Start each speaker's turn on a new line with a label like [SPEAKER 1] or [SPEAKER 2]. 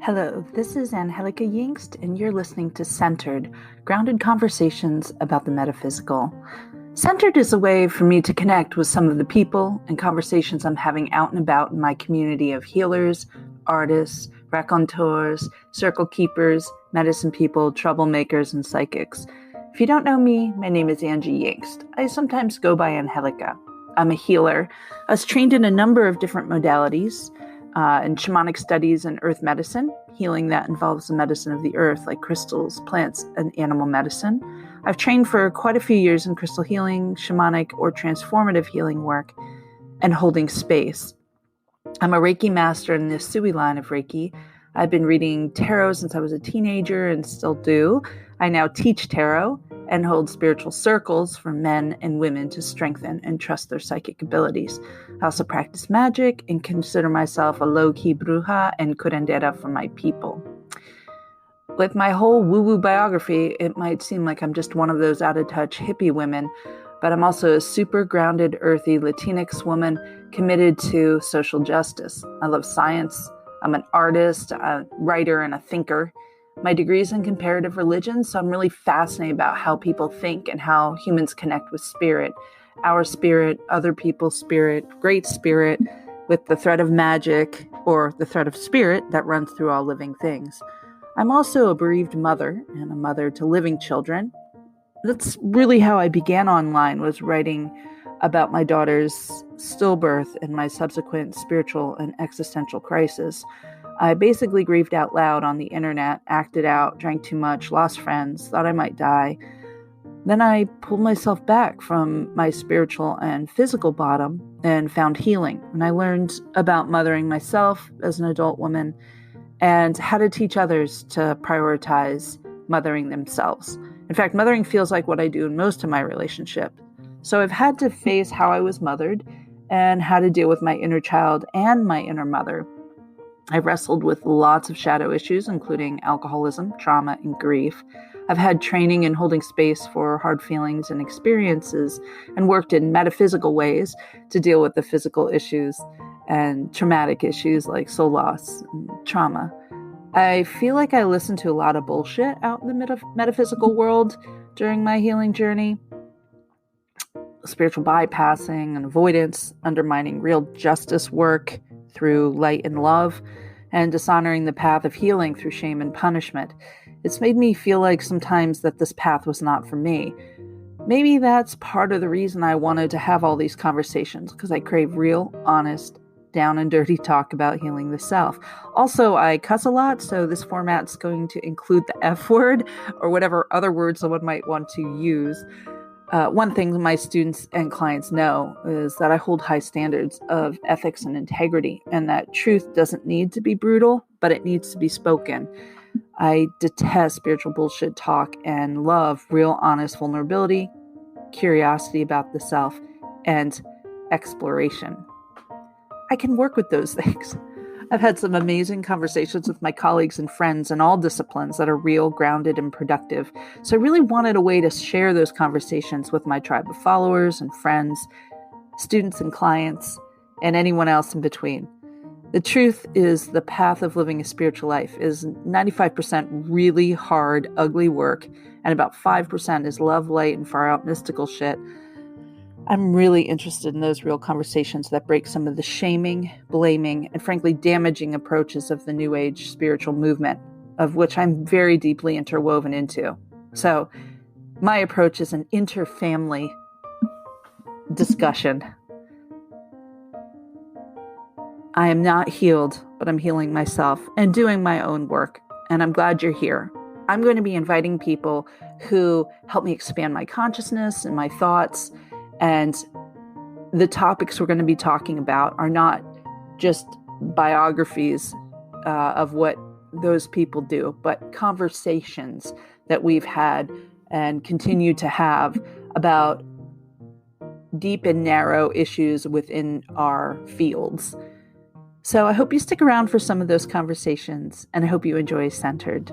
[SPEAKER 1] Hello, this is Angie Yingst, and you're listening to Centered, grounded conversations about the metaphysical. Centered is a way for me to connect with some of the people and conversations I'm having out and about in my community of healers, artists, raconteurs, circle keepers, medicine people, troublemakers, and psychics. If you don't know me, my name is Angie Yingst. I sometimes go by Angelica. I'm a healer. I was trained in a number of different modalities, in shamanic studies and earth medicine, healing that involves the medicine of the earth, like crystals, plants, and animal medicine. I've trained for quite a few years in crystal healing, shamanic, or transformative healing work, and holding space. I'm a Reiki master in the Sui line of Reiki. I've been reading tarot since I was a teenager and still do. I now teach tarot and hold spiritual circles for men and women to strengthen and trust their psychic abilities. I also practice magic and consider myself a low-key bruja and curandera for my people. With my whole woo-woo biography, it might seem like I'm just one of those out-of-touch hippie women, but I'm also a super grounded, earthy Latinx woman committed to social justice. I love science. I'm an artist, a writer, and a thinker. My degree is in comparative religion, so I'm really fascinated about how people think and how humans connect with spirit. Our spirit, other people's spirit, great spirit, with the thread of magic or the thread of spirit that runs through all living things. I'm also a bereaved mother and a mother to living children. That's really how I began online, was writing about my daughter's stillbirth and my subsequent spiritual and existential crisis. I basically grieved out loud on the internet, acted out, drank too much, lost friends, thought I might die. Then I pulled myself back from my spiritual and physical bottom and found healing. And I learned about mothering myself as an adult woman and how to teach others to prioritize mothering themselves. In fact, mothering feels like what I do in most of my relationship. So I've had to face how I was mothered and how to deal with my inner child and my inner mother. I've wrestled with lots of shadow issues, including alcoholism, trauma, and grief. I've had training in holding space for hard feelings and experiences and worked in metaphysical ways to deal with the physical issues and traumatic issues like soul loss and trauma. I feel like I listened to a lot of bullshit out in the metaphysical world during my healing journey. Spiritual bypassing and avoidance, undermining real justice work through light and love, and dishonoring the path of healing through shame and punishment. It's made me feel like sometimes that this path was not for me. Maybe that's part of the reason I wanted to have all these conversations, because I crave real, honest, down and dirty talk about healing the self. Also, I cuss a lot, so this format's going to include the F word or whatever other words someone might want to use. One thing my students and clients know is that I hold high standards of ethics and integrity, and that truth doesn't need to be brutal, but it needs to be spoken. I detest spiritual bullshit talk and love real, honest vulnerability, curiosity about the self, and exploration. I can work with those things. I've had some amazing conversations with my colleagues and friends in all disciplines that are real, grounded, and productive. So I really wanted a way to share those conversations with my tribe of followers and friends, students and clients, and anyone else in between. The truth is, the path of living a spiritual life is 95% really hard, ugly work, and about 5% is love, light, and far out mystical shit. I'm really interested in those real conversations that break some of the shaming, blaming, and frankly damaging approaches of the New Age spiritual movement, of which I'm very deeply interwoven into. So my approach is an inter-family discussion. I am not healed, but I'm healing myself and doing my own work, and I'm glad you're here. I'm going to be inviting people who help me expand my consciousness and my thoughts. And the topics we're going to be talking about are not just biographies of what those people do, but conversations that we've had and continue to have about deep and narrow issues within our fields. So I hope you stick around for some of those conversations, and I hope you enjoy Centered.